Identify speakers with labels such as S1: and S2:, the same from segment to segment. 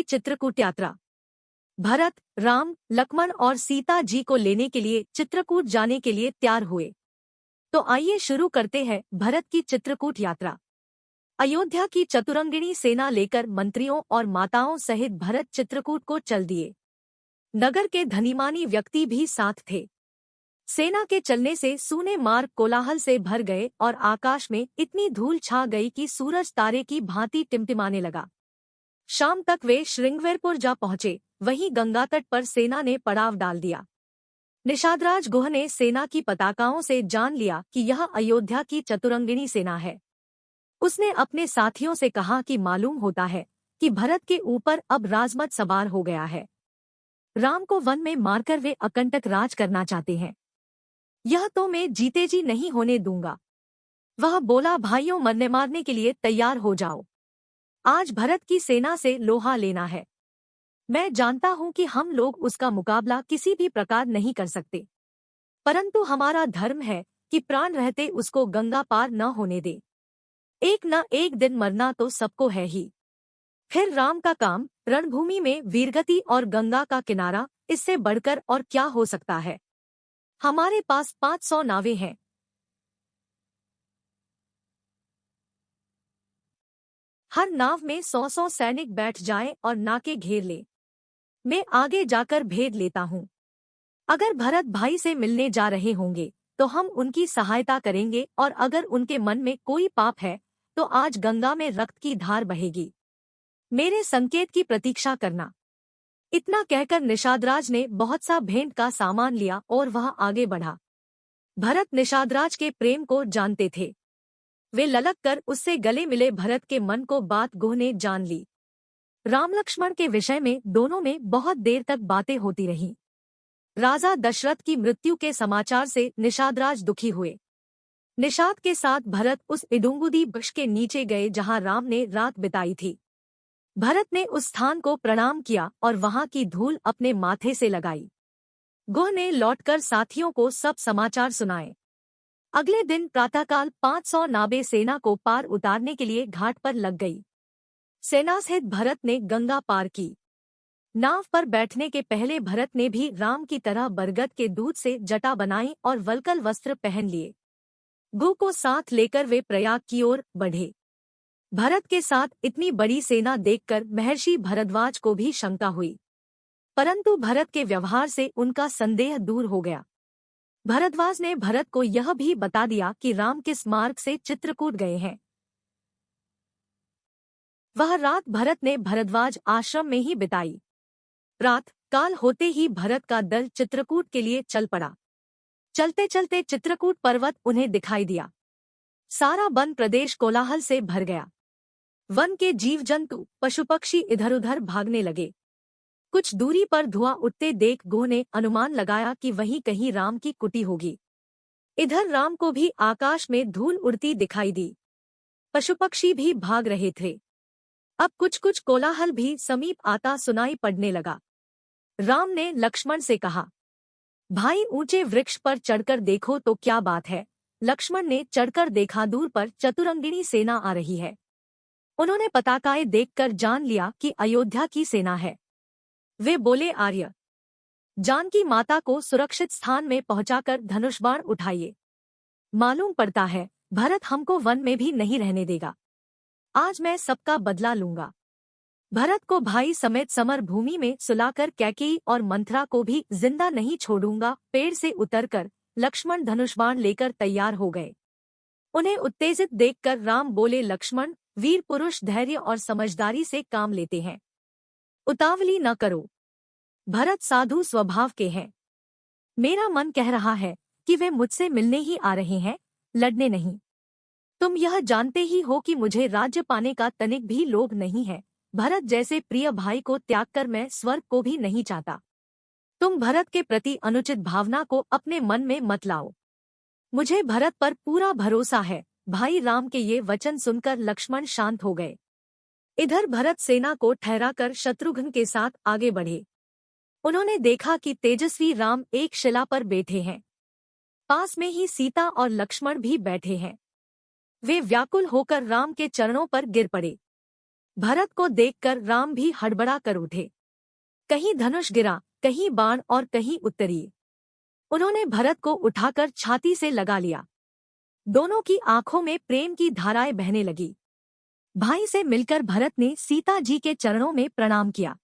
S1: चित्रकूट यात्रा। भरत, राम, लक्ष्मण और सीता जी को लेने के लिए चित्रकूट जाने के लिए तैयार हुए। तो आइए शुरू करते हैं भरत की चित्रकूट यात्रा। अयोध्या की चतुरंगिणी सेना लेकर मंत्रियों और माताओं सहित भरत चित्रकूट को चल दिए। नगर के धनीमानी व्यक्ति भी साथ थे। सेना के चलने से सूने मार्ग कोलाहल से भर गए और आकाश में इतनी धूल छा गई कि सूरज तारे की भांति टिमटिमाने लगा। शाम तक वे श्रृंगवेरपुर जा पहुंचे। वहीं गंगा तट पर सेना ने पड़ाव डाल दिया। निषादराज गुह ने सेना की पताकाओं से जान लिया कि यह अयोध्या की चतुरंगिणी सेना है। उसने अपने साथियों से कहा कि मालूम होता है कि भरत के ऊपर अब राजमत सवार हो गया है। राम को वन में मारकर वे अकंटक राज करना चाहते हैं। यह तो मैं जीते जी नहीं होने दूंगा। वह बोला, भाइयों, मरने मारने के लिए तैयार हो जाओ। आज भरत की सेना से लोहा लेना है। मैं जानता हूं कि हम लोग उसका मुकाबला किसी भी प्रकार नहीं कर सकते, परंतु हमारा धर्म है कि प्राण रहते उसको गंगा पार न होने दे। एक न एक दिन मरना तो सबको है ही। फिर राम का काम, रणभूमि में वीरगति और गंगा का किनारा, इससे बढ़कर और क्या हो सकता है। हमारे पास 500 नावें हैं। हर नाव में 100 सैनिक बैठ जाएं और नाके घेर ले। मैं आगे जाकर भेद लेता हूँ। अगर भरत भाई से मिलने जा रहे होंगे तो हम उनकी सहायता करेंगे, और अगर उनके मन में कोई पाप है तो आज गंगा में रक्त की धार बहेगी। मेरे संकेत की प्रतीक्षा करना। इतना कहकर निषादराज ने बहुत सा भेंट का सामान लिया और वह आगे बढ़ा। भरत निषादराज के प्रेम को जानते थे। वे ललक कर उससे गले मिले। भरत के मन को बात गुह ने जान ली। राम लक्ष्मण के विषय में दोनों में बहुत देर तक बातें होती रहीं। राजा दशरथ की मृत्यु के समाचार से निषादराज दुखी हुए। निषाद के साथ भरत उस इडुंगुदी वृक्ष के नीचे गए जहां राम ने रात बिताई थी। भरत ने उस स्थान को प्रणाम किया और वहां की धूल अपने माथे से लगाई। गुह ने लौटकर साथियों को सब समाचार सुनाए। अगले दिन प्रातःकाल 500 नावें सेना को पार उतारने के लिए घाट पर लग गई। सेना सहित भरत ने गंगा पार की। नाव पर बैठने के पहले भरत ने भी राम की तरह बरगद के दूध से जटा बनाई और वल्कल वस्त्र पहन लिए। गुह को साथ लेकर वे प्रयाग की ओर बढ़े। भरत के साथ इतनी बड़ी सेना देखकर महर्षि भरद्वाज को भी शंका हुई, परंतु भरत के व्यवहार से उनका संदेह दूर हो गया। भरद्वाज ने भरत को यह भी बता दिया कि राम किस मार्ग से चित्रकूट गए हैं। वह रात भरत ने भरद्वाज आश्रम में ही बिताई। रात काल होते ही भरत का दल चित्रकूट के लिए चल पड़ा। चलते चलते चित्रकूट पर्वत उन्हें दिखाई दिया। सारा वन प्रदेश कोलाहल से भर गया। वन के जीव जंतु, पशु पक्षी इधर उधर भागने लगे। कुछ दूरी पर धुआं उठते देख गुह ने अनुमान लगाया कि वहीं कहीं राम की कुटी होगी। इधर राम को भी आकाश में धूल उड़ती दिखाई दी। पशु पक्षी भी भाग रहे थे। अब कुछ कुछ कोलाहल भी समीप आता सुनाई पड़ने लगा। राम ने लक्ष्मण से कहा, भाई, ऊंचे वृक्ष पर चढ़कर देखो तो क्या बात है। लक्ष्मण ने चढ़कर देखा। दूर पर चतुरंगिणी सेना आ रही है। उन्होंने पताकाएं देखकर जान लिया कि अयोध्या की सेना है। वे बोले, आर्य, जानकी माता को सुरक्षित स्थान में पहुंचाकर धनुष बाण उठाइए। मालूम पड़ता है भरत हमको वन में भी नहीं रहने देगा। आज मैं सबका बदला लूंगा। भरत को भाई समेत समर भूमि में सुलाकर कैकेयी और मंथरा को भी जिंदा नहीं छोड़ूंगा। पेड़ से उतरकर लक्ष्मण धनुष बाण लेकर तैयार हो गए। उन्हें उत्तेजित देखकर राम बोले, लक्ष्मण, वीर पुरुष धैर्य और समझदारी से काम लेते हैं। उतावली न करो। भरत साधु स्वभाव के हैं। मेरा मन कह रहा है कि वे मुझसे मिलने ही आ रहे हैं, लड़ने नहीं। तुम यह जानते ही हो कि मुझे राज्य पाने का तनिक भी लोभ नहीं है। भरत जैसे प्रिय भाई को त्याग कर मैं स्वर्ग को भी नहीं चाहता। तुम भरत के प्रति अनुचित भावना को अपने मन में मत लाओ। मुझे भरत पर पूरा भरोसा है। भाई राम के ये वचन सुनकर लक्ष्मण शांत हो गए। इधर भरत सेना को ठहराकर शत्रुघ्न के साथ आगे बढ़े। उन्होंने देखा कि तेजस्वी राम एक शिला पर बैठे हैं। पास में ही सीता और लक्ष्मण भी बैठे हैं। वे व्याकुल होकर राम के चरणों पर गिर पड़े। भरत को देखकर राम भी हड़बड़ा कर उठे। कहीं धनुष गिरा, कहीं बाण और कहीं उत्तरीय। उन्होंने भरत को उठाकर छाती से लगा लिया। दोनों की आंखों में प्रेम की धाराएं बहने लगी। भाई से मिलकर भरत ने सीता जी के चरणों में प्रणाम किया।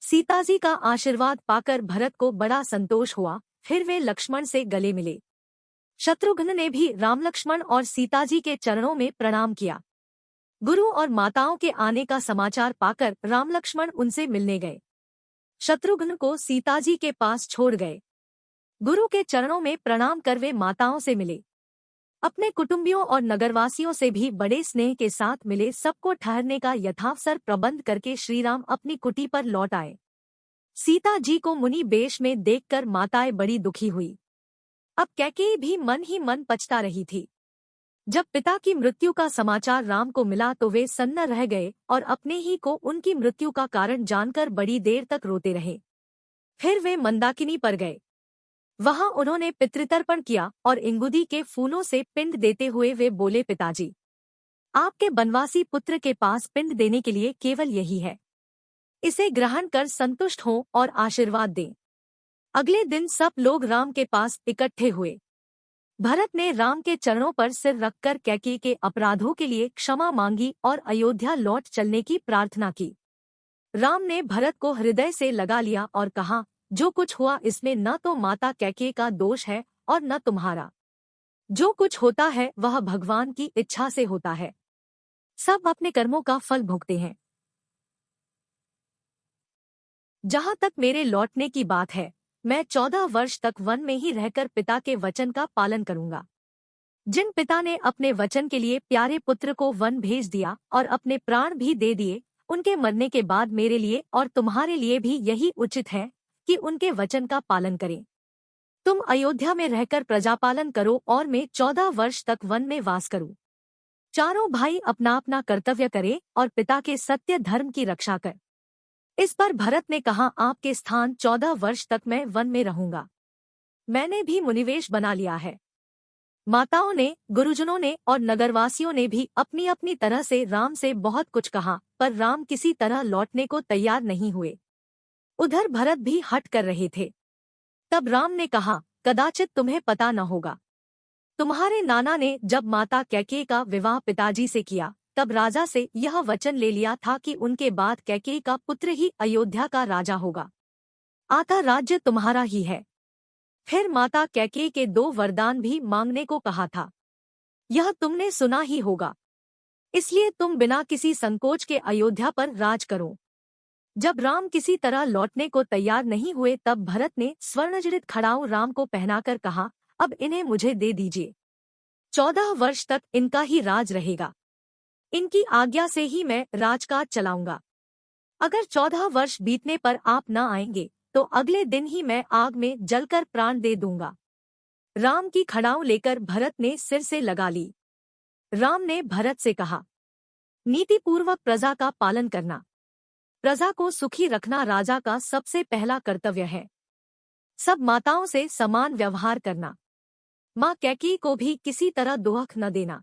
S1: सीता जी का आशीर्वाद पाकर भरत को बड़ा संतोष हुआ। फिर वे लक्ष्मण से गले मिले। शत्रुघ्न ने भी राम लक्ष्मण और सीता जी के चरणों में प्रणाम किया। गुरु और माताओं के आने का समाचार पाकर राम लक्ष्मण उनसे मिलने गए। शत्रुघ्न को सीता जी के पास छोड़ गए। गुरु के चरणों में प्रणाम कर वे माताओं से मिले। अपने कुटुंबियों और नगरवासियों से भी बड़े स्नेह के साथ मिले। सबको ठहरने का यथावसर प्रबंध करके श्रीराम अपनी कुटी पर लौट आए। सीता जी को मुनि बेश में देखकर माताएं बड़ी दुखी हुई। अब कैकेयी भी मन ही मन पछता रही थी। जब पिता की मृत्यु का समाचार राम को मिला तो वे सन्न रह गए और अपने ही को उनकी मृत्यु का कारण जानकर बड़ी देर तक रोते रहे। फिर वे मंदाकिनी पर गए। वहां उन्होंने पितृतर्पण किया और इंगुदी के फूलों से पिंड देते हुए वे बोले, पिताजी, आपके बनवासी पुत्र के पास पिंड देने के लिए केवल यही है। इसे ग्रहण कर संतुष्ट हों और आशीर्वाद दें। अगले दिन सब लोग राम के पास इकट्ठे हुए। भरत ने राम के चरणों पर सिर रखकर कैकेयी के अपराधों के लिए क्षमा मांगी और अयोध्या लौट चलने की प्रार्थना की। राम ने भरत को हृदय से लगा लिया और कहा, जो कुछ हुआ इसमें न तो माता कैकेयी का दोष है और न तुम्हारा। जो कुछ होता है वह भगवान की इच्छा से होता है। सब अपने कर्मों का फल भुगते हैं। जहाँ तक मेरे लौटने की बात है, मैं 14 वर्ष तक वन में ही रहकर पिता के वचन का पालन करूंगा। जिन पिता ने अपने वचन के लिए प्यारे पुत्र को वन भेज दिया और अपने प्राण भी दे दिए, उनके मरने के बाद मेरे लिए और तुम्हारे लिए भी यही उचित है कि उनके वचन का पालन करें। तुम अयोध्या में रहकर प्रजापालन करो और मैं 14 वर्ष तक वन में वास करूं। चारों भाई अपना अपना कर्तव्य करें और पिता के सत्य धर्म की रक्षा कर। इस पर भरत ने कहा, आपके स्थान 14 वर्ष तक मैं वन में रहूंगा। मैंने भी मुनिवेश बना लिया है। माताओं ने, गुरुजनों ने और नगरवासियों ने भी अपनी अपनी तरह से राम से बहुत कुछ कहा, पर राम किसी तरह लौटने को तैयार नहीं हुए। उधर भरत भी हट कर रहे थे। तब राम ने कहा, कदाचित तुम्हें पता न होगा, तुम्हारे नाना ने जब माता कैकेयी का विवाह पिताजी से किया तब राजा से यह वचन ले लिया था कि उनके बाद कैकेयी का पुत्र ही अयोध्या का राजा होगा। आता राज्य तुम्हारा ही है। फिर माता कैकेयी के 2 वरदान भी मांगने को कहा था। यह तुमने सुना ही होगा। इसलिए तुम बिना किसी संकोच के अयोध्या पर राज करो। जब राम किसी तरह लौटने को तैयार नहीं हुए तब भरत ने स्वर्णजड़ित खड़ाऊ राम को पहनाकर कहा, अब इन्हें मुझे दे दीजिए। 14 वर्ष तक इनका ही राज रहेगा। इनकी आज्ञा से ही मैं राजकाज चलाऊंगा। अगर 14 वर्ष बीतने पर आप न आएंगे तो अगले दिन ही मैं आग में जलकर प्राण दे दूंगा। राम की खड़ाऊ लेकर भरत ने सिर से लगा ली। राम ने भरत से कहा, नीतिपूर्वक प्रजा का पालन करना, प्रजा को सुखी रखना राजा का सबसे पहला कर्तव्य है। सब माताओं से समान व्यवहार करना। माँ कैकेयी को भी किसी तरह दुख न देना।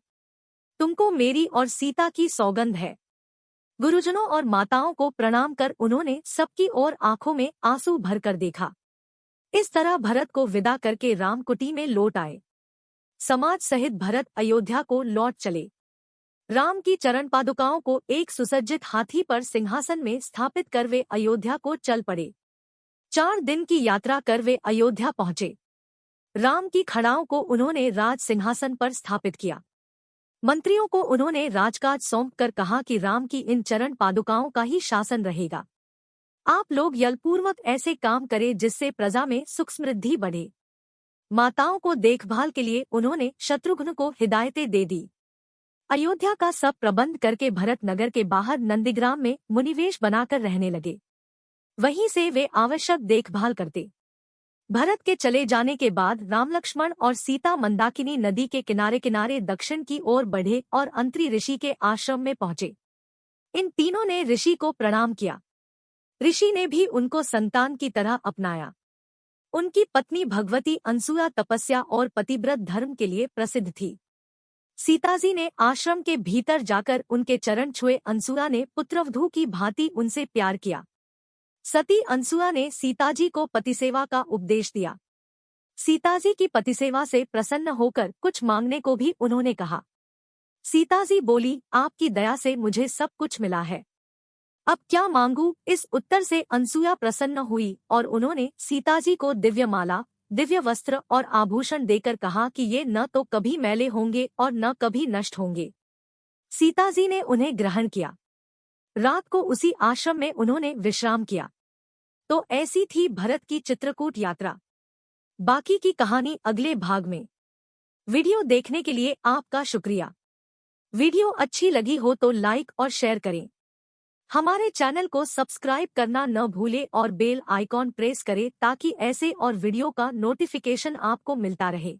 S1: तुमको मेरी और सीता की सौगंध है। गुरुजनों और माताओं को प्रणाम कर उन्होंने सबकी ओर आंखों में आंसू भरकर देखा। इस तरह भरत को विदा करके राम कुटी में लौट आए। समाज सहित भरत अयोध्या को लौट चले। राम की चरण पादुकाओं को एक सुसज्जित हाथी पर सिंहासन में स्थापित कर वे अयोध्या को चल पड़े। 4 दिन की यात्रा कर वे अयोध्या पहुंचे। राम की खड़ाओं को उन्होंने राज सिंहासन पर स्थापित किया। मंत्रियों को उन्होंने राजकाज सौंपकर कहा कि राम की इन चरण पादुकाओं का ही शासन रहेगा। आप लोग यलपूर्वक ऐसे काम करें जिससे प्रजा में सुख समृद्धि बढ़े। माताओं को देखभाल के लिए उन्होंने शत्रुघ्न को हिदायतें दे दी। अयोध्या का सब प्रबंध करके भरत नगर के बाहर नंदीग्राम में मुनिवेश बनाकर रहने लगे। वहीं से वे आवश्यक देखभाल करते। भरत के चले जाने के बाद राम लक्ष्मण और सीता मंदाकिनी नदी के किनारे किनारे दक्षिण की ओर बढ़े और अंत्री ऋषि के आश्रम में पहुंचे। इन तीनों ने ऋषि को प्रणाम किया। ऋषि ने भी उनको संतान की तरह अपनाया। उनकी पत्नी भगवती अनसुया तपस्या और पतिव्रत धर्म के लिए प्रसिद्ध थी। सीताजी ने आश्रम के भीतर जाकर उनके चरण छुए। अनसुया ने पुत्रवधू की भांति उनसे प्यार किया। सती अनसुया ने सीताजी को पतिसेवा का उपदेश दिया। सीताजी की पतिसेवा से प्रसन्न होकर कुछ मांगने को भी उन्होंने कहा। सीताजी बोली, आपकी दया से मुझे सब कुछ मिला है, अब क्या मांगू। इस उत्तर से अनसुया प्रसन्न हुई और उन्होंने सीताजी को दिव्य माला, दिव्य वस्त्र और आभूषण देकर कहा कि ये न तो कभी मैले होंगे और न कभी नष्ट होंगे। सीताजी ने उन्हें ग्रहण किया। रात को उसी आश्रम में उन्होंने विश्राम किया। तो ऐसी थी भरत की चित्रकूट यात्रा। बाकी की कहानी अगले भाग में। वीडियो देखने के लिए आपका शुक्रिया। वीडियो अच्छी लगी हो तो लाइक और शेयर करें। हमारे चैनल को सब्सक्राइब करना न भूले और बेल आइकॉन प्रेस करें ताकि ऐसे और वीडियो का नोटिफिकेशन आपको मिलता रहे।